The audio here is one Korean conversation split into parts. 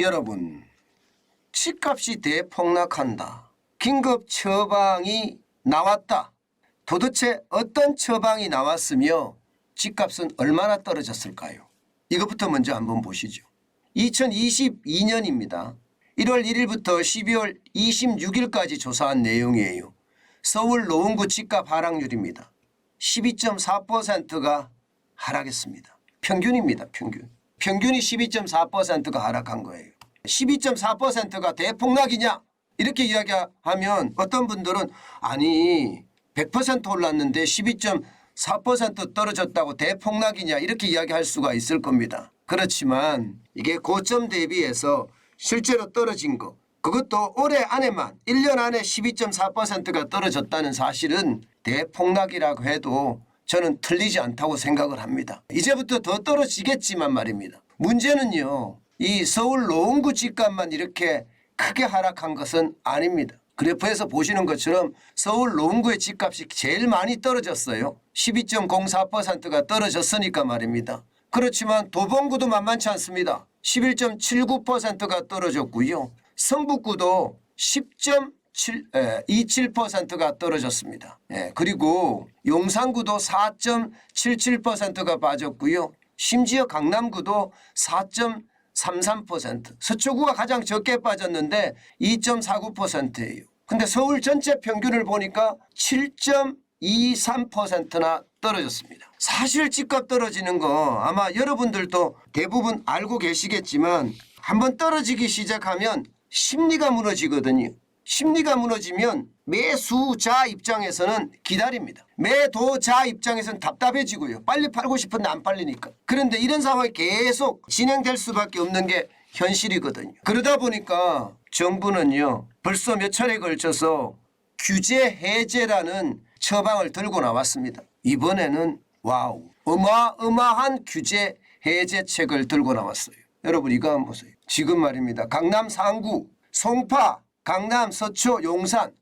여러분, 집값이 대폭락한다. 긴급 처방이 나왔다. 도대체 어떤 처방이 나왔으며 집값은 얼마나 떨어졌을까요? 이것부터 먼저 한번 보시죠. 2022년입니다. 1월 1일부터 12월 26일까지 조사한 내용이에요. 서울 노원구 집값 하락률입니다. 12.4%가 하락했습니다. 평균입니다. 평균이 12.4%가 하락한 거예요. 12.4%가 대폭락이냐? 이렇게 이야기하면 어떤 분들은 아니 100% 올랐는데 12.4% 떨어졌다고 대폭락이냐 이렇게 이야기할 수가 있을 겁니다. 그렇지만 이게 고점 대비해서 실제로 떨어진 거 그것도 올해 안에만 1년 안에 12.4%가 떨어졌다는 사실은 대폭락이라고 해도 저는 틀리지 않다고 생각을 합니다. 이제부터 더 떨어지겠지만 말입니다. 문제는요. 이 서울 노원구 집값만 이렇게 크게 하락한 것은 아닙니다. 그래프에서 보시는 것처럼 서울 노원구의 집값이 제일 많이 떨어졌어요. 12.04%가 떨어졌으니까 말입니다. 그렇지만 도봉구도 만만치 않습니다. 11.79%가 떨어졌고요. 성북구도 10.27%가 떨어졌습니다. 그리고 용산구도 4.77%가 빠졌고요. 심지어 강남구도 4.33%, 서초구가 가장 적게 빠졌는데 2.49%예요. 근데 서울 전체 평균을 보니까 7.23%나 떨어졌습니다. 사실 집값 떨어지는 거 아마 여러분들도 대부분 알고 계시겠지만 한번 떨어지기 시작하면 심리가 무너지거든요. 심리가 무너지면 매수자 입장에서는 기다립니다. 매도자 입장에서는 답답해지고요. 빨리 팔고 싶은데 안 팔리니까. 그런데 이런 상황이 계속 진행될 수밖에 없는 게 현실이거든요. 그러다 보니까 정부는요. 벌써 몇 차례에 걸쳐서 규제 해제라는 처방을 들고 나왔습니다. 이번에는 와우 어마어마한 규제 해제책을 들고 나왔어요. 여러분 이거 한번 보세요. 지금 말입니다. 강남 상구, 송파, 강남, 서초, 용산,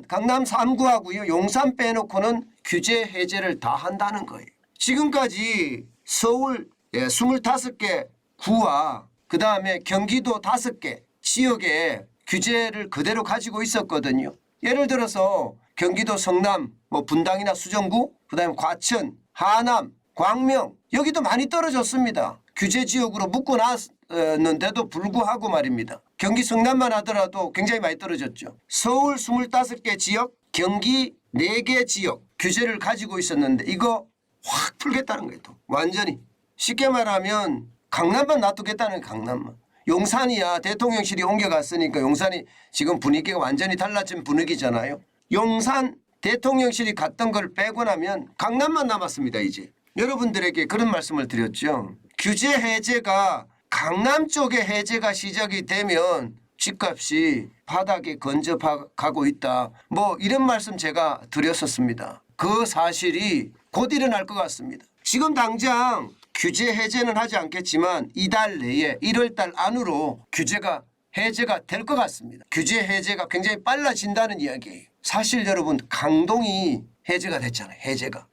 강남 3구하고요. 용산 빼놓고는 규제 해제를 다 한다는 거예요. 지금까지 서울 25개 구와 그 다음에 경기도 5개 지역에 규제를 그대로 가지고 있었거든요. 예를 들어서 경기도 성남, 분당이나 수정구, 그 다음에 과천, 하남, 광명 여기도 많이 떨어졌습니다. 규제 지역으로 묶어놨는데도 불구하고 말입니다. 경기 성남만 하더라도 굉장히 많이 떨어졌죠. 서울 25개 지역, 경기 4개 지역 규제를 가지고 있었는데 이거 확 풀겠다는 거예요. 또. 완전히. 쉽게 말하면 강남만 놔두겠다는 거예요. 강남만. 용산이야 대통령실이 옮겨갔으니까 용산이 지금 분위기가 완전히 달라진 분위기잖아요. 용산 대통령실이 갔던 걸 빼고 나면 강남만 남았습니다. 이제. 여러분들에게 그런 말씀을 드렸죠. 규제 해제가 강남 쪽에 해제가 시작이 되면 집값이 바닥에 근접하고 있다. 이런 말씀 제가 드렸었습니다. 그 사실이 곧 일어날 것 같습니다. 지금 당장 규제 해제는 하지 않겠지만 이달 내에 1월달 안으로 규제가 해제가 될 것 같습니다. 규제 해제가 굉장히 빨라진다는 이야기예요. 사실 여러분 강동이 해제가 됐잖아요.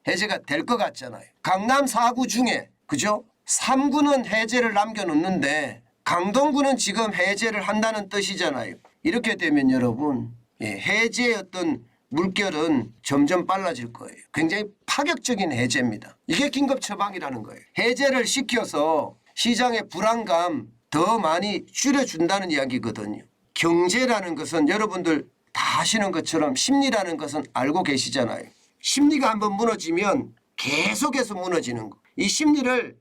해제가 될 것 같잖아요. 강남 4구 중에 그죠? 3구는 해제를 남겨놓는데 강동구는 지금 해제를 한다는 뜻이잖아요. 이렇게 되면 여러분 해제의 어떤 물결은 점점 빨라질 거예요. 굉장히 파격적인 해제입니다. 이게 긴급 처방이라는 거예요. 해제를 시켜서 시장의 불안감 더 많이 줄여준다는 이야기거든요. 경제라는 것은 여러분들 다 아시는 것처럼 심리라는 것은 알고 계시잖아요. 심리가 한번 무너지면 계속해서 무너지는 거. 이 심리를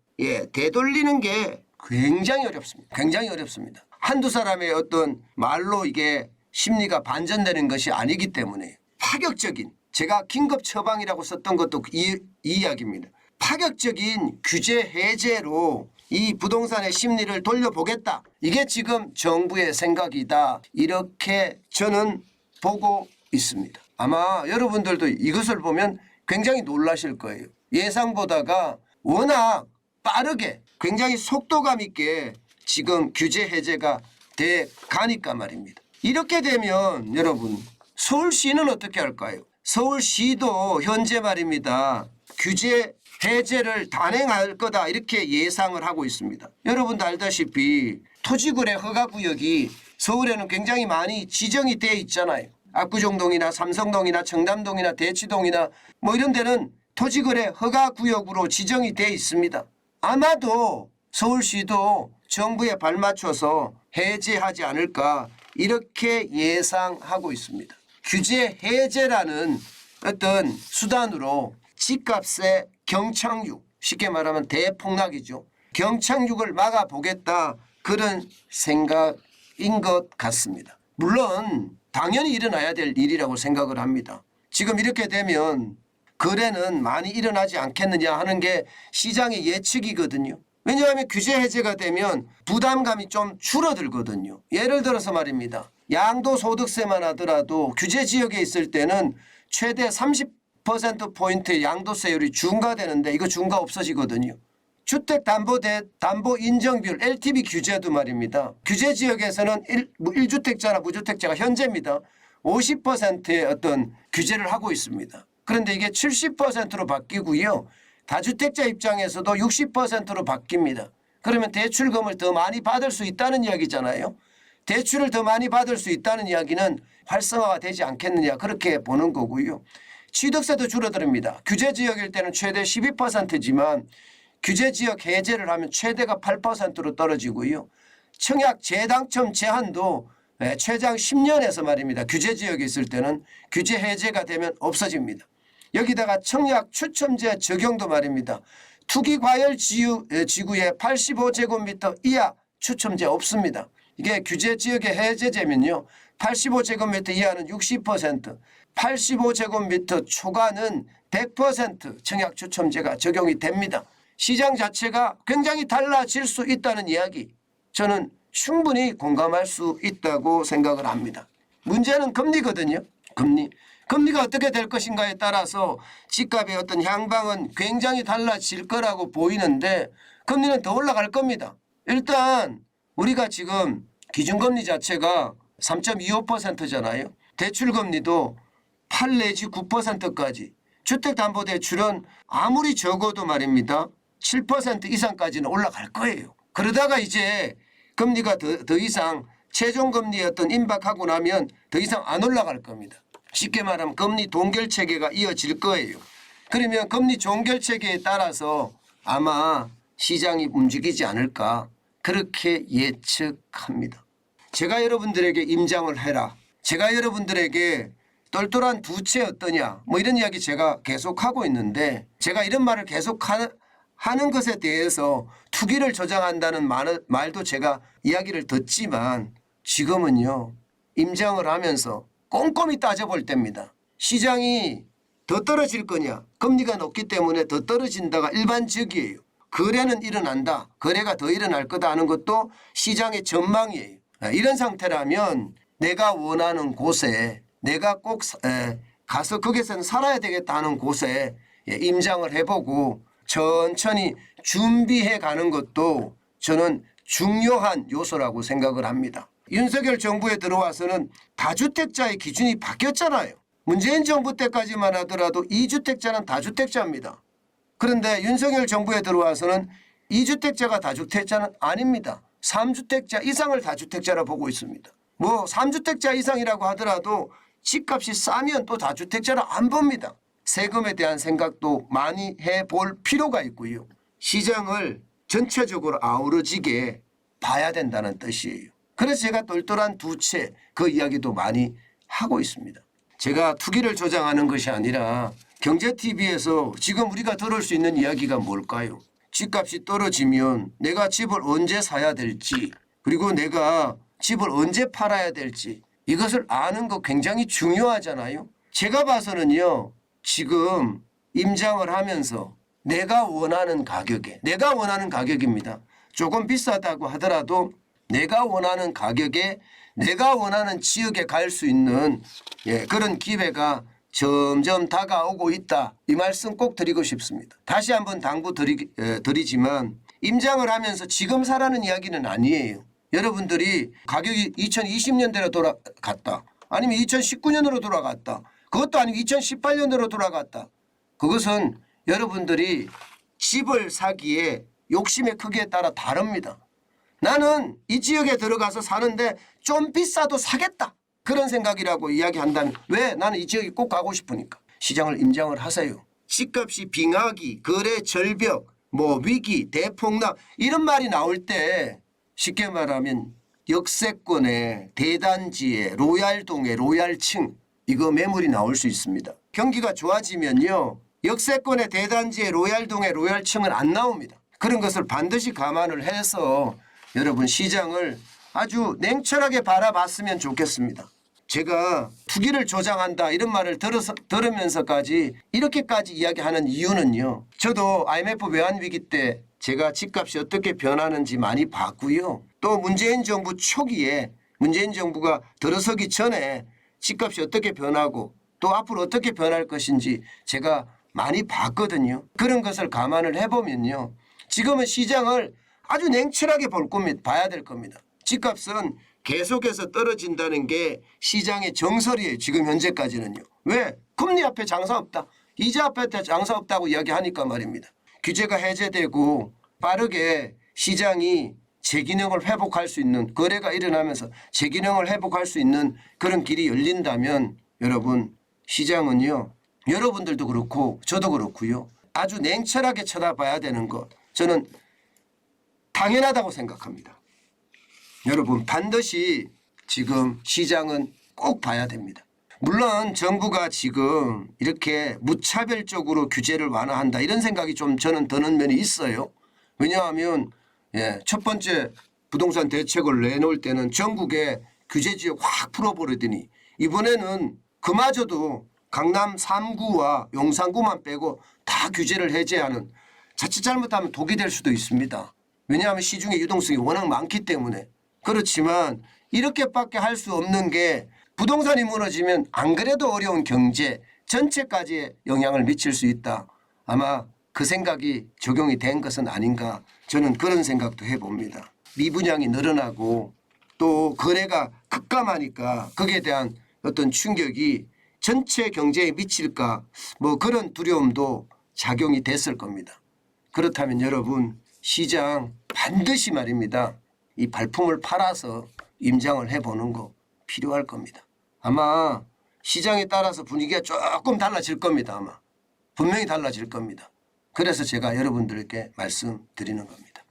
되돌리는 게 굉장히 어렵습니다. 굉장히 어렵습니다. 한두 사람의 어떤 말로 이게 심리가 반전되는 것이 아니기 때문에 파격적인 제가 긴급 처방이라고 썼던 것도 이 이야기입니다. 파격적인 규제 해제로 이 부동산의 심리를 돌려보겠다. 이게 지금 정부의 생각이다. 이렇게 저는 보고 있습니다. 아마 여러분들도 이것을 보면 굉장히 놀라실 거예요. 예상보다가 워낙 빠르게 굉장히 속도감 있게 지금 규제 해제가 돼 가니까 말입니다. 이렇게 되면 여러분 서울시는 어떻게 할까요? 서울시도 현재 말입니다. 규제 해제를 단행할 거다 이렇게 예상을 하고 있습니다. 여러분도 알다시피 토지거래 허가구역이 서울에는 굉장히 많이 지정이 돼 있잖아요. 압구정동이나 삼성동이나 청담동이나 대치동이나 뭐 이런 데는 토지거래 허가구역으로 지정이 돼 있습니다. 아마도 서울시도 정부에 발맞춰서 해제하지 않을까 이렇게 예상하고 있습니다. 규제 해제라는 어떤 수단으로 집값의 경착륙, 쉽게 말하면 대폭락이죠. 경착륙을 막아보겠다 그런 생각인 것 같습니다. 물론 당연히 일어나야 될 일이라고 생각을 합니다. 지금 이렇게 되면 거래는 많이 일어나지 않겠느냐 하는 게 시장의 예측이거든요. 왜냐하면 규제 해제가 되면 부담감이 좀 줄어들거든요. 예를 들어서 말입니다. 양도소득세만 하더라도 규제 지역에 있을 때는 최대 30%포인트의 양도세율이 중과되는데 이거 중과 없어지거든요. 주택담보 인정비율 LTV 규제도 말입니다. 규제 지역에서는 1주택자나 무주택자가 현재입니다. 50%의 어떤 규제를 하고 있습니다. 그런데 이게 70%로 바뀌고요. 다주택자 입장에서도 60%로 바뀝니다. 그러면 대출금을 더 많이 받을 수 있다는 이야기잖아요. 대출을 더 많이 받을 수 있다는 이야기는 활성화가 되지 않겠느냐 그렇게 보는 거고요. 취득세도 줄어듭니다. 규제 지역일 때는 최대 12%지만 규제 지역 해제를 하면 최대가 8%로 떨어지고요. 청약 재당첨 제한도 최장 10년에서 말입니다. 규제 지역에 있을 때는 규제 해제가 되면 없어집니다. 여기다가 청약 추첨제 적용도 말입니다. 투기과열 지구의 85제곱미터 이하 추첨제 없습니다. 이게 규제 지역의 해제되면요. 85제곱미터 이하는 60%, 85제곱미터 초과는 100% 청약 추첨제가 적용이 됩니다. 시장 자체가 굉장히 달라질 수 있다는 이야기 저는 충분히 공감할 수 있다고 생각을 합니다. 문제는 금리거든요. 금리가 어떻게 될 것인가에 따라서 집값의 어떤 향방은 굉장히 달라질 거라고 보이는데 금리는 더 올라갈 겁니다. 일단 우리가 지금 기준금리 자체가 3.25%잖아요. 대출금리도 8 내지 9%까지 주택담보대출은 아무리 적어도 말입니다. 7% 이상까지는 올라갈 거예요. 그러다가 이제 금리가 더 이상 최종금리의 어떤 임박하고 나면 더 이상 안 올라갈 겁니다. 쉽게 말하면 금리 동결체계가 이어질 거예요. 그러면 금리 종결체계에 따라서 아마 시장이 움직이지 않을까 그렇게 예측합니다. 제가 여러분들에게 임장을 해라. 제가 여러분들에게 똘똘한 두 채 어떠냐 뭐 이런 이야기 제가 계속하고 있는데 제가 이런 말을 계속하는 것에 대해서 투기를 조장한다는 말도 제가 이야기를 듣지만 지금은요. 임장을 하면서 꼼꼼히 따져볼 때입니다. 시장이 더 떨어질 거냐 금리가 높기 때문에 더 떨어진다가 일반적이에요. 거래는 일어난다. 거래가 더 일어날 거다 하는 것도 시장의 전망이에요. 이런 상태라면 내가 원하는 곳에 내가 꼭 가서 거기서는 살아야 되겠다 하는 곳에 임장을 해보고 천천히 준비해 가는 것도 저는 중요한 요소라고 생각을 합니다. 윤석열 정부에 들어와서는 다주택자의 기준이 바뀌었잖아요. 문재인 정부 때까지만 하더라도 2주택자는 다주택자입니다. 그런데 윤석열 정부에 들어와서는 2주택자가 다주택자는 아닙니다. 3주택자 이상을 다주택자라 보고 있습니다. 뭐 3주택자 이상이라고 하더라도 집값이 싸면 또 다주택자를 안 봅니다. 세금에 대한 생각도 많이 해볼 필요가 있고요. 시장을 전체적으로 아우러지게 봐야 된다는 뜻이에요. 그래서 제가 똘똘한 두 채 그 이야기도 많이 하고 있습니다. 제가 투기를 조장하는 것이 아니라 경제TV에서 지금 우리가 들을 수 있는 이야기가 뭘까요? 집값이 떨어지면 내가 집을 언제 사야 될지 그리고 내가 집을 언제 팔아야 될지 이것을 아는 거 굉장히 중요하잖아요. 제가 봐서는요. 지금 임장을 하면서 내가 원하는 가격입니다. 조금 비싸다고 하더라도 내가 원하는 가격에 내가 원하는 지역에 갈 수 있는 그런 기회가 점점 다가오고 있다. 이 말씀 꼭 드리고 싶습니다. 다시 한번 당부 드리지만 임장을 하면서 지금 사라는 이야기는 아니에요. 여러분들이 가격이 2020년대로 돌아갔다. 아니면 2019년으로 돌아갔다. 그것도 아니고 2018년으로 돌아갔다. 그것은 여러분들이 집을 사기에 욕심의 크기에 따라 다릅니다. 나는 이 지역에 들어가서 사는데 좀 비싸도 사겠다. 그런 생각이라고 이야기한다면 왜? 나는 이 지역에 꼭 가고 싶으니까. 시장을 임장을 하세요. 집값이 빙하기, 거래 절벽, 뭐 위기, 대폭락 이런 말이 나올 때 쉽게 말하면 역세권의 대단지의 로얄동의 로얄층 이거 매물이 나올 수 있습니다. 경기가 좋아지면요. 역세권의 대단지의 로얄동의 로얄층은 안 나옵니다. 그런 것을 반드시 감안을 해서 여러분 시장을 아주 냉철하게 바라봤으면 좋겠습니다. 제가 투기를 조장한다 이런 말을 들으면서까지 이렇게까지 이야기하는 이유는요. 저도 IMF 외환위기 때 제가 집값이 어떻게 변하는지 많이 봤고요. 또 문재인 정부 초기에 문재인 정부가 들어서기 전에 집값이 어떻게 변하고 또 앞으로 어떻게 변할 것인지 제가 많이 봤거든요. 그런 것을 감안을 해보면요. 지금은 시장을 아주 냉철하게 볼 겁니다. 봐야 될 겁니다. 집값은 계속해서 떨어진다는 게 시장의 정설이에요. 지금 현재까지는요. 왜? 금리 앞에 장사 없다. 이자 앞에 장사 없다고 이야기하니까 말입니다. 규제가 해제되고 빠르게 시장이 재기능을 회복할 수 있는 거래가 일어나면서 재기능을 회복할 수 있는 그런 길이 열린다면 여러분 시장은요. 여러분들도 그렇고 저도 그렇고요. 아주 냉철하게 쳐다봐야 되는 것 저는 당연하다고 생각합니다. 여러분 반드시 지금 시장은 꼭 봐야 됩니다. 물론 정부가 지금 이렇게 무차별적으로 규제를 완화한다 이런 생각이 좀 저는 드는 면이 있어요. 왜냐하면 첫 번째 부동산 대책을 내놓을 때는 전국에 규제 지역 확 풀어버리더니 이번에는 그마저도 강남 3구와 용산구만 빼고 다 규제를 해제하는 자칫 잘못하면 독이 될 수도 있습니다. 왜냐하면 시중에 유동성이 워낙 많기 때문에. 그렇지만 이렇게밖에 할 수 없는 게 부동산이 무너지면 안 그래도 어려운 경제 전체까지 영향을 미칠 수 있다. 아마 그 생각이 적용이 된 것은 아닌가 저는 그런 생각도 해봅니다. 미분양이 늘어나고 또 거래가 급감하니까 거기에 대한 어떤 충격이 전체 경제에 미칠까 뭐 그런 두려움도 작용이 됐을 겁니다. 그렇다면 여러분 시장 반드시 말입니다. 이 발품을 팔아서 임장을 해보는 거 필요할 겁니다. 아마 시장에 따라서 분위기가 조금 달라질 겁니다. 아마 분명히 달라질 겁니다. 그래서 제가 여러분들께 말씀드리는 겁니다.